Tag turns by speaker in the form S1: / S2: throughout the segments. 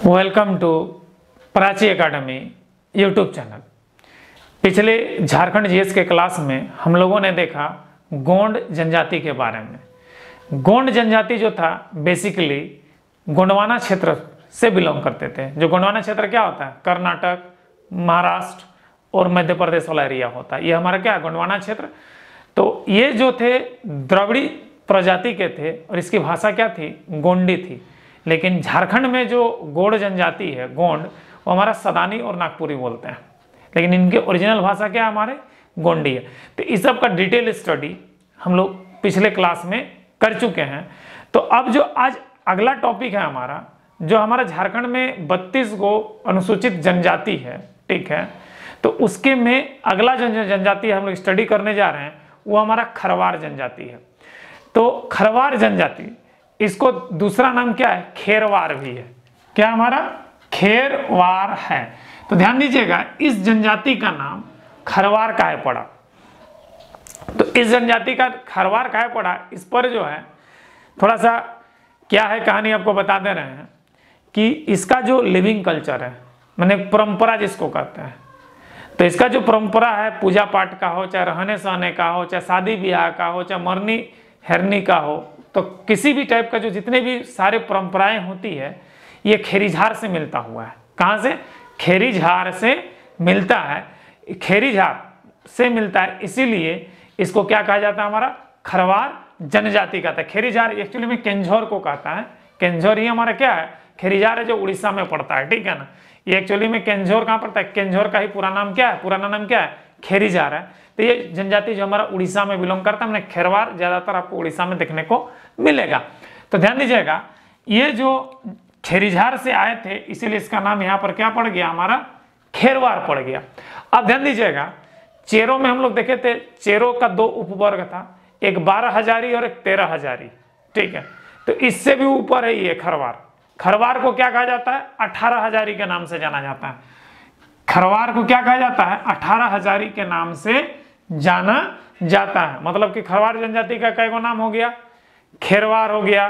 S1: Welcome to Prachi academy YouTube channel. पिछले Jharkhand GS के class में हम लोगों ने देखा गोंड जनजाति के बारे में। गोंड जनजाति जो था बेसिकली गोंडवाना क्षेत्र से बिलोंग करते थे। जो गोंडवाना क्षेत्र क्या होता है? कर्नाटक, महाराष्ट्र और मध्य प्रदेश वाला एरिया होता है। ये हमारा क्या है? गोंडवाना क्षेत्र। तो ये जो थे द्रविड़ी प्रजाति के थे और इसकी भाषा क्या थी? गोंडी थी। लेकिन झारखंड में जो गोंड जनजाति है, गोंड, वो हमारा सदानी और नागपुरी बोलते हैं, लेकिन इनके ओरिजिनल भाषा क्या है? हमारे गोंडी है। तो इस सब का डिटेल स्टडी हम लोग पिछले क्लास में कर चुके हैं। तो अब जो आज अगला टॉपिक है हमारा, जो हमारा झारखंड में 32 गो अनुसूचित जनजाति है, ठीक है, तो उसके में अगला जनजाति हम लोग स्टडी करने जा रहे हैं, वो हमारा खरवार जनजाति है। तो खरवार जनजाति, इसको दूसरा नाम क्या है? खेरवार भी है। क्या हमारा? खेरवार है। तो ध्यान दीजिएगा, इस जनजाति का नाम खरवार काहे पड़ा? तो इस जनजाति का खरवार काहे पड़ा, इस पर जो है थोड़ा सा क्या है कहानी आपको बता दे रहे हैं कि इसका जो लिविंग कल्चर है, माने परंपरा जिसको कहते हैं, तो इसका जो परंपरा है, पूजा पाठ का हो, चाहे रहने सहने का हो, चाहे शादी ब्याह का हो, चाहे मरनी हेरनी का हो, तो किसी भी टाइप का जो जितने भी सारे परंपराएं होती है, ये खेरीझार से मिलता हुआ है। कहाँ से? खेरीझार से मिलता है। खेरीझार से मिलता है, इसीलिए इसको क्या कहा जाता है? हमारा खरवार जनजाति कहता है। खेरीझार एक्चुअली में केंझोर को कहता है। केंझोर ही हमारा क्या है? खेरीझार है, जो उड़ीसा में पड़ता है, ठीक है ना। ये एक्चुअली में केंझोर कहाँ पड़ता है? केंझोर का ही पूरा नाम क्या है? पुराना नाम क्या है? खेरीझार है। तो ये जनजाति जो हमारा उड़ीसा में बिलोंग करता है, मैंने खेरवार ज्यादातर आपको उड़ीसा में देखने को मिलेगा। तो ध्यान दीजिएगा, ये जो खेरीझार से आए थे, इसीलिए इसका नाम यहाँ पर क्या पड़ गया? हमारा खेरवार पड़ गया। अब ध्यान दीजिएगा, चेरों में हम लोग देखे थे, चेरों का दो उपवर्ग था, एक 12 हजारी और एक 13 हजारी, ठीक है। तो इससे भी ऊपर है ये खरवार। खरवार को क्या कहा जाता है? 18 हजारी के नाम से जाना जाता है। खरवार को क्या कहा जाता है? 18 हजारी के नाम से जाना जाता है। मतलब कि खरवार जनजाति का कई गो नाम हो गया? खेरवार हो गया,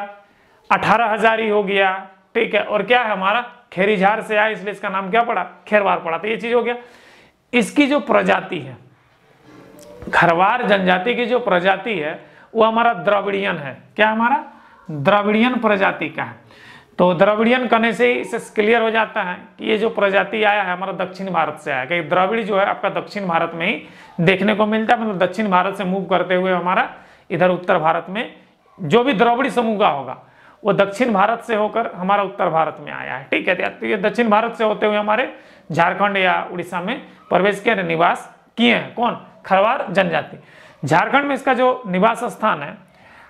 S1: 18 हजारी हो गया, ठीक है, और क्या है हमारा? खेरीझार से आया, इसलिए इसका नाम क्या पड़ा? खेरवार पड़ा। तो ये चीज हो गया। इसकी जो प्रजाति है, खरवार जनजाति की जो प्रजाति है, वो हमारा द्रविड़ियन है। क्या हमारा? द्रविड़ियन प्रजाति का है। तो द्रविड़ियन कहने से ही इससे क्लियर हो जाता है कि ये जो प्रजाति आया है हमारा दक्षिण भारत से आया, क्योंकि द्रविड़ जो है आपका दक्षिण भारत में ही देखने को मिलता है। मतलब दक्षिण भारत से मूव करते हुए हमारा इधर उत्तर भारत में जो भी द्रविड़ समूह का होगा, वो दक्षिण भारत से होकर हमारा उत्तर भारत में आया है, ठीक है। तो ये दक्षिण भारत से होते हुए हमारे झारखंड या उड़ीसा में प्रवेश किया, निवास किए हैं। कौन? खरवार जनजाति। झारखंड में इसका जो निवास स्थान है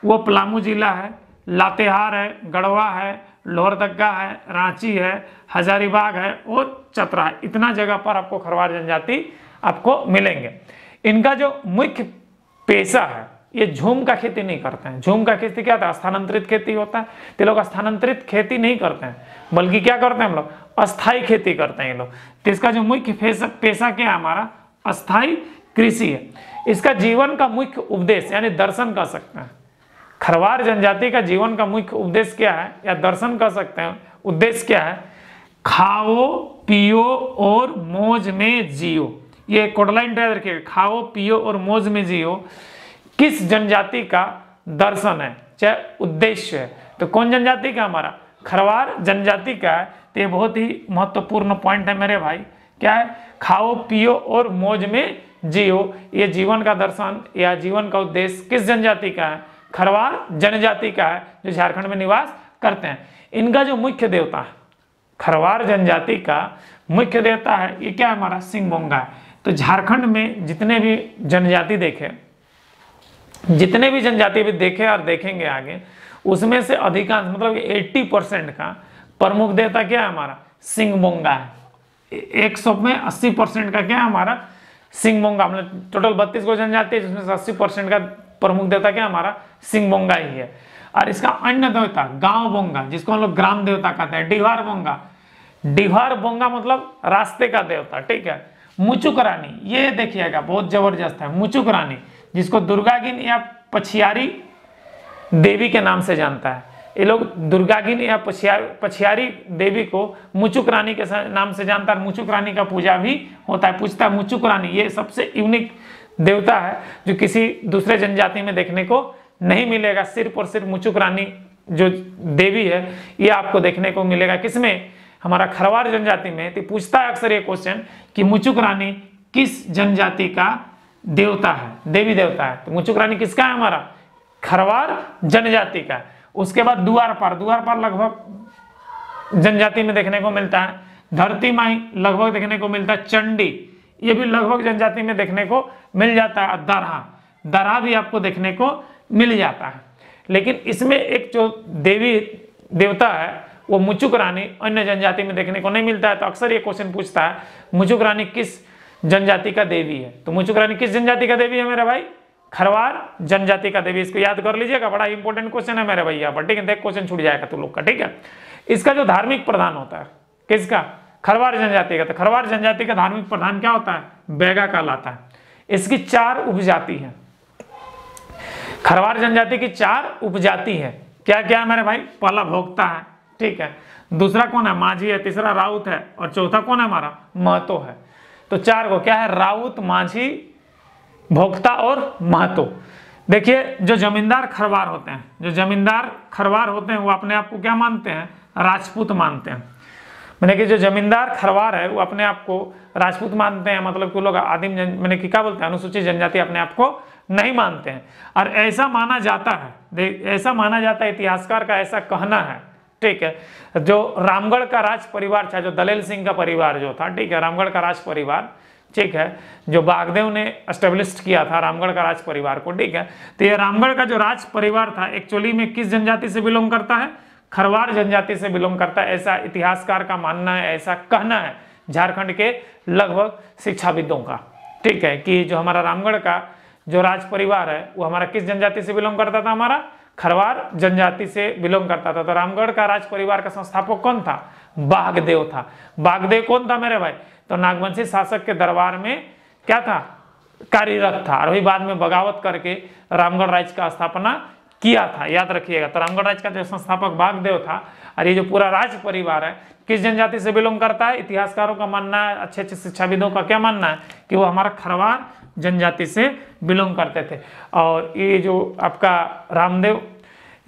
S1: वो पलामू जिला है, लातेहार है, गढ़वा है, लोहरदगा है, रांची है, हजारीबाग है और चतरा है। इतना जगह पर आपको खरवार जनजाति आपको मिलेंगे। इनका जो मुख्य पेशा है, ये झूम का खेती नहीं करते हैं। झूम का खेती क्या होता है? स्थानांतरित खेती होता है। तो लोग स्थानांतरित खेती नहीं करते हैं, बल्कि क्या करते हैं हम लोग? अस्थायी खेती करते हैं ये लोग। तो इसका जो मुख्य पेशा क्या है? हमारा अस्थायी कृषि है। इसका जीवन का मुख्य उपदेश यानी दर्शन कह सकते हैं। खरवार जनजाति का जीवन का मुख्य उद्देश्य क्या है, या दर्शन कर सकते हैं, उद्देश्य क्या है? खाओ पियो और मौज में जियो। ये कोडलाइन याद रखिए, खाओ पियो और मौज में जियो किस जनजाति का दर्शन है, चाहे उद्देश्य है? तो कौन जनजाति का? हमारा खरवार जनजाति का है। तो ये बहुत ही महत्वपूर्ण पॉइंट है मेरे भाई। क्या है? खाओ पियो और मौज में जियो। ये जीवन का दर्शन या जीवन का उद्देश्य किस जनजाति का है? खरवार जनजाति का है, जो झारखंड में निवास करते हैं। इनका जो मुख्य देवता है, खरवार जनजाति का मुख्य देवता है, ये क्या है? हमारा सिंहबोंगा है। तो झारखंड में जितने भी जनजाति भी देखे और देखेंगे आगे, उसमें से अधिकांश मतलब 80% का प्रमुख देवता क्या है? हमारा सिंहबोंगा है। 100 में 80% का क्या है? हमारा सिंहबोंगा। मतलब टोटल 32 को जनजाति है, जिसमें से 80% का प्रमुख देवता क्या? हमारा सिंहबोंगा ही है। और इसका अन्य देवता गांव बोंगा, जिसको हम लोग ग्राम देवता कहते हैं। डिहवार बोंगा, डिहवार बोंगा मतलब रास्ते का देवता, ठीक है। मुचुक रानी, ये देखिएगा बहुत जबरदस्त है। मुचुक रानी, जिसको दुर्गागिन या पछियारी देवी के नाम से जानता है। ये लोग दुर्गागिनी या पछियारी देवी को मुचुक रानी के नाम से जानता है। मुचुक रानी का पूजा भी होता है, पूछता है मुचुक रानी। ये सबसे यूनिक देवता है जो किसी दूसरे जनजाति में देखने को नहीं मिलेगा। सिर्फ और सिर्फ मुचुक रानी जो देवी है ये आपको देखने को मिलेगा किसमें, हमारा खरवार जनजाति में। तो पूछता है अक्सर ये क्वेश्चन कि मुचुक रानी किस जनजाति का देवता है, देवी देवता है। तो मुचुक रानी किसका है, हमारा खरवार जनजाति का। उसके बाद द्वारपाल लगभग जनजाति में देखने को मिलता है। धरती माई लगभग देखने को मिलता है। चंडी ये भी लगभग जनजाति में देखने को मिल जाता है। दरहा भी आपको देखने को मिल जाता है। लेकिन इसमें एक जो देवी देवता है वो मुचुक रानी अन्य जनजाति में देखने को नहीं मिलता है। तो अक्सर ये क्वेश्चन पूछता है मुचुक रानी किस जनजाति का देवी है। तो मुचुक रानी किस जनजाति का देवी है मेरे भाई, खरवार जनजाति का देवी। इसको याद कर लीजिएगा, बड़ा इंपॉर्टेंट क्वेश्चन है मेरे भैया पर, ठीक है। एक क्वेश्चन छूट जाएगा तुम लोग का, ठीक है। इसका जो धार्मिक प्रधान होता है किसका, खरवार जनजाति का। तो खरवार जनजाति का धार्मिक प्रधान क्या होता है, बैगा कहलाता है। इसकी 4 उपजाति है। खरवार जनजाति की 4 उपजाति है। क्या क्या है मेरे भाई, पहला भोक्ता है, ठीक है। दूसरा कौन है, माझी है। तीसरा राउत है। और चौथा कौन है, हमारा महतो है। तो 4 को क्या है, राउत, माझी, भोक्ता और महतो। देखिए जो जमींदार खरवार होते हैं, जो जमींदार खरवार होते हैं वो अपने आप को क्या मानते हैं, राजपूत मानते हैं। मैंने कि जो जमींदार खरवार है वो अपने आप को राजपूत मानते हैं। मतलब कि लोग आदिम मैंने कि क्या बोलते हैं, अनुसूचित जनजाति अपने आप को नहीं मानते हैं। और ऐसा माना जाता है, ऐसा माना जाता है, इतिहासकार का ऐसा कहना है, ठीक है। जो रामगढ़ का राज परिवार था, जो दलेल सिंह का परिवार जो था, ठीक है, रामगढ़ का राज परिवार, ठीक है, जो बागदेव ने एस्टेब्लिश किया था रामगढ़ का राज परिवार को, ठीक है। तो ये रामगढ़ का जो राज परिवार था एक्चुअली में किस जनजाति से बिलोंग करता है, खरवार जनजाति से बिलोंग करता है। ऐसा इतिहासकार का मानना है, ऐसा कहना है झारखंड के लगभग शिक्षाविदों का, ठीक है, कि जो हमारा रामगढ़ का जो राज परिवार है वो हमारा किस जनजाति से बिलोंग करता था, हमारा खरवार जनजाति से बिलोंग करता था। तो रामगढ़ का राज परिवार का संस्थापक कौन था, बागदेव था। बागदेव कौन था मेरे भाई, तो नागवंशी शासक के दरबार में क्या था, कार्यरत था। और वही बाद में बगावत करके रामगढ़ राज्य का स्थापना किया था, याद रखिएगा। तो रामगढ़ राज्य का जो संस्थापक बागदेव था। और ये जो पूरा राज परिवार है किस जनजाति से बिलोंग करता है, इतिहासकारों का मानना है, अच्छे अच्छे शिक्षाविदों का क्या मानना है कि वो हमारा खरवार जनजाति से बिलोंग करते थे। और ये जो आपका रामदेव,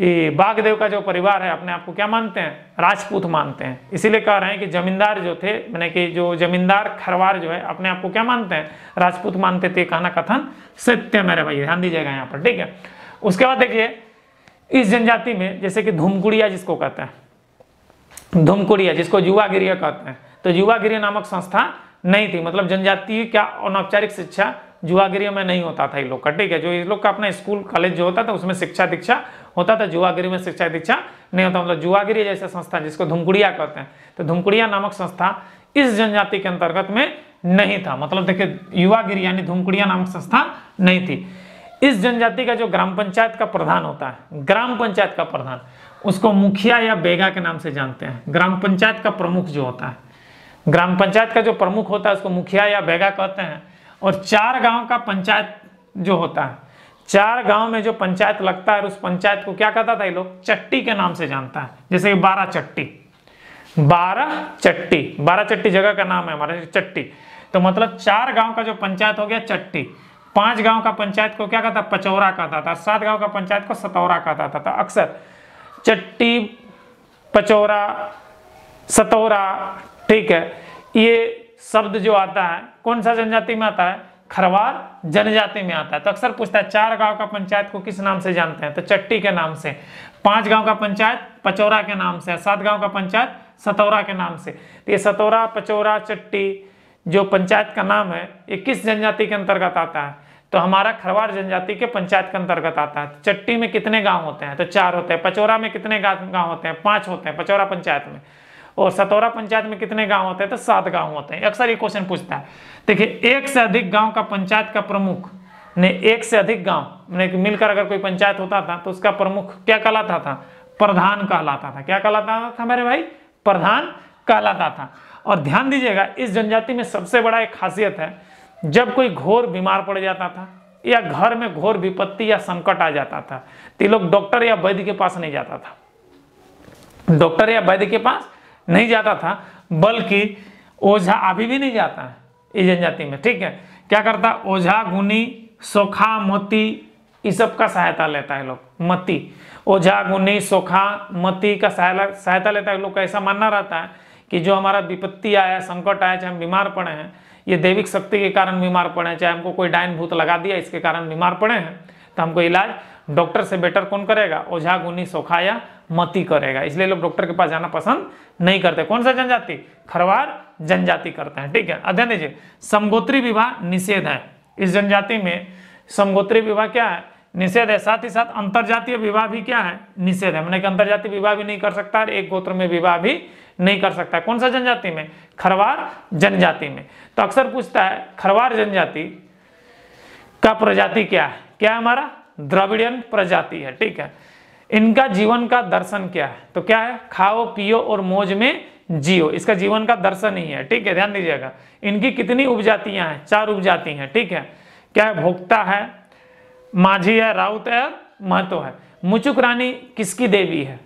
S1: ये बागदेव का जो परिवार है अपने आप को क्या मानते हैं, राजपूत मानते हैं। इसीलिए कह रहे हैं कि जमींदार जो थे, मैंने कि जो जमींदार खरवार जो है अपने आप को क्या मानते हैं, राजपूत मानते थे। कहना कथन सत्य मेरे भाई, ध्यान दीजिएगा यहाँ पर, ठीक है। उसके बाद देखिए इस जनजाति में जैसे कि धूमकुड़िया जिसको कहते हैं, धूमकुड़िया जिसको युवागिरिया कहते हैं, तो युवागिरी नामक संस्था नहीं थी। मतलब जनजातीय क्या अनौपचारिक शिक्षा जुआगिरी में नहीं होता था ये लोग का, ठीक है। जो ये लोग का अपना स्कूल कॉलेज जो होता था उसमें शिक्षा दीक्षा होता था, जुआगिरी में शिक्षा दीक्षा नहीं होता। मतलब जुआगिरी जैसे संस्था जिसको धूमकुड़िया कहते हैं, तो धूमकुड़िया नामक संस्था इस जनजाति के अंतर्गत में नहीं था। मतलब देखिए युवागिरी यानी धूमकुड़िया नामक संस्था नहीं थी। इस जनजाति का जो ग्राम पंचायत का प्रधान होता है, ग्राम पंचायत का प्रधान, उसको मुखिया या बेगा के नाम से जानते हैं। ग्राम पंचायत का प्रमुख जो होता है, ग्राम पंचायत का जो प्रमुख होता है उसको मुखिया या बेगा कहते हैं। और 4 गांव का पंचायत जो होता है, 4 गांव में जो पंचायत लगता है उस पंचायत को क्या कहता था ये लोग, चट्टी के नाम से जानता है। जैसे कि 12 चट्टी, 12 चट्टी जगह का नाम है हमारे, चट्टी। तो मतलब 4 गांव का जो पंचायत हो गया चट्टी, 5 गांव का पंचायत को क्या कहता, पचौरा कहता था, 7 गांव का पंचायत को सतौरा कहता था। अक्सर चट्टी, पचौरा, सतौरा, ठीक है, ये शब्द जो आता है कौन सा जनजाति में आता है, खरवार जनजाति में आता है। तो अक्सर पूछता है 4 गांव का पंचायत को किस नाम से जानते हैं, तो चट्टी के नाम से। 5 गांव का पंचायत पचौरा के नाम से, 7 गांव का पंचायत सतौरा के नाम से। तो ये सतौरा, पचौरा, चट्टी जो पंचायत का नाम है ये किस जनजाति के अंतर्गत आता है, तो हमारा खरवार जनजाति के पंचायत के अंतर्गत आता है। चट्टी में कितने गांव होते हैं, तो 4 होते हैं। पचौरा में कितने गांव होते हैं, 5 होते हैं पचौरा पंचायत में। और सतौरा पंचायत में कितने गांव होते हैं, तो 7 गांव होते हैं। अक्सर ये क्वेश्चन पूछता है। देखिए 1 से अधिक गांव का पंचायत का प्रमुख ने, 1 से अधिक गांव मिलकर अगर कोई पंचायत होता था तो उसका प्रमुख क्या कहलाता था, प्रधान कहलाता था। क्या कहलाता था मेरे भाई, प्रधान कहलाता था। और ध्यान दीजिएगा इस जनजाति में सबसे बड़ा एक खासियत है, जब कोई घोर बीमार पड़ जाता था या घर में घोर विपत्ति या संकट आ जाता था तो ये लोग डॉक्टर या वैद्य के पास नहीं जाता था। डॉक्टर या वैद्य के पास नहीं जाता था, बल्कि ओझा अभी भी नहीं जाता है इस जनजाति में, ठीक है। क्या करता, ओझा, गुनी, सोखा, मोती, इस सब का सहायता लेता है लोग। मती, ओझा, गुनी, सोखा, मती का सहायता लेता है लोग का। ऐसा मानना रहता है कि जो हमारा विपत्ति आया, संकट आया, चाहे हम बीमार पड़े हैं, ये दैविक शक्ति के कारण बीमार पड़े हैं, चाहे हमको कोई डायन भूत लगा दिया इसके कारण बीमार पड़े हैं, तो हमको इलाज डॉक्टर से बेटर कौन करेगा, ओझा, गुनी, सोखा या मती करेगा। इसलिए लोग डॉक्टर के पास जाना पसंद नहीं करते। कौन सा जनजाति, खरवार जनजाति करते हैं, ठीक है। अध्ययन दीजिए, समगोत्री विवाह निषेध है। इस जनजाति में समगोत्री विवाह क्या है, निषेध है। साथ ही साथ अंतरजातीय विवाह भी क्या है, निषेध है। मैंने अंतरजातीय विवाह भी नहीं कर सकता और एक गोत्र में विवाह भी नहीं कर सकता। कौन सा जनजाति में, खरवार जनजाति में। तो अक्सर पूछता है खरवार जनजाति का प्रजाति क्या है, क्या है हमारा, द्रविडियन प्रजाति है, ठीक है। इनका जीवन का दर्शन क्या है, तो क्या है, खाओ पियो और मौज में जियो, इसका जीवन का दर्शन ही है, ठीक है। ध्यान दीजिएगा, इनकी कितनी उपजातियां हैं, 4 उपजाति हैं, ठीक है। क्या है, भोक्ता है, माझी है, राउत है, महतो है। मुचुक रानी किसकी देवी है,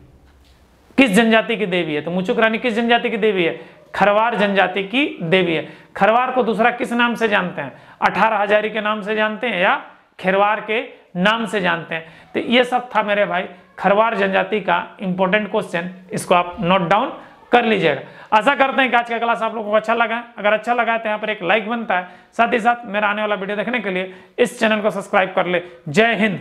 S1: किस जनजाति की देवी है, तो मुचुक रानी किस जनजाति की देवी है, खरवार जनजाति की देवी है। खरवार को दूसरा किस नाम से जानते हैं, 18 हजारी के नाम से जानते हैं या खेरवार के नाम से जानते हैं। तो ये सब था मेरे भाई खरवार जनजाति का इंपॉर्टेंट क्वेश्चन, इसको आप नोट डाउन कर लीजिएगा। आशा करते हैं कि आज का क्लास आप लोगों को अच्छा लगा है। अगर अच्छा लगा है तो यहाँ पर एक लाइक बनता है, साथ ही साथ मेरा आने वाला वीडियो देखने के लिए इस चैनल को सब्सक्राइब कर ले। जय हिंद।